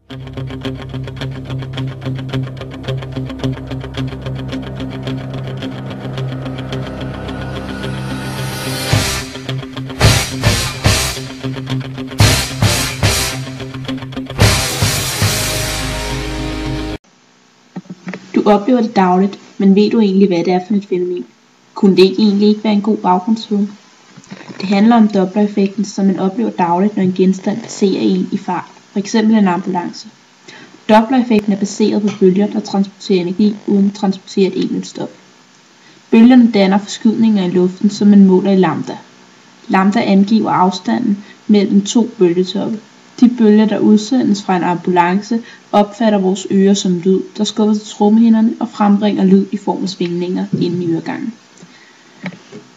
Du oplever det dagligt, men ved du egentlig, hvad det er for et fænomen? Kunne det egentlig ikke være en god baggrundsviden? Det handler om Doppler-effekten, som man oplever dagligt, når en genstand passerer en i fart, f.eks. en ambulance. Doppler-effekten er baseret på bølger, der transporterer energi uden at transportere et enkelt stof. Bølgerne danner forskydninger i luften, som man måler i lambda. Lambda angiver afstanden mellem to bølgetoppe. De bølger, der udsendes fra en ambulance, opfatter vores ører som lyd, der skubber til trommehinderne og frembringer lyd i form af svingninger inden i øregangen.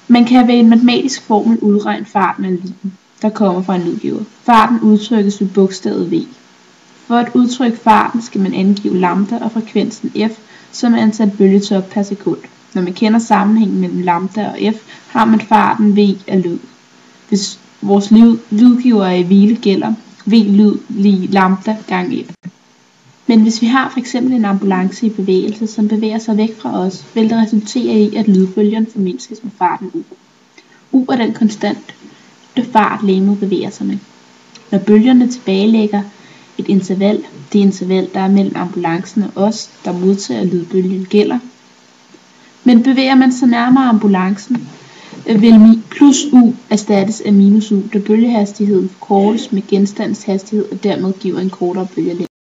Man kan ved en matematisk formel udregne farten af lyden, der kommer fra en lydgiver. Farten udtrykkes ved bogstavet V. For at udtrykke farten skal man angive lambda og frekvensen f, som er antal bølgetop per sekund. Når man kender sammenhængen mellem lambda og f, har man farten V af lyd. Hvis vores lydgiver er i hvile, gælder V lyd lige lambda gange f. Men hvis vi har f.eks. en ambulance i bevægelse, som bevæger sig væk fra os, vil det resultere i, at lydbølgen formindskes med farten u. U er den konstante fart legemet bevæger sig med. Når bølgerne tilbagelægger et interval, det interval, der er mellem ambulancen og os, der modtager lydbølgen, gælder. Men bevæger man sig nærmere ambulancen, vil plus u erstattes af minus u, da bølgehastigheden forkortes med genstandens hastighed og dermed giver en kortere bølgelængde.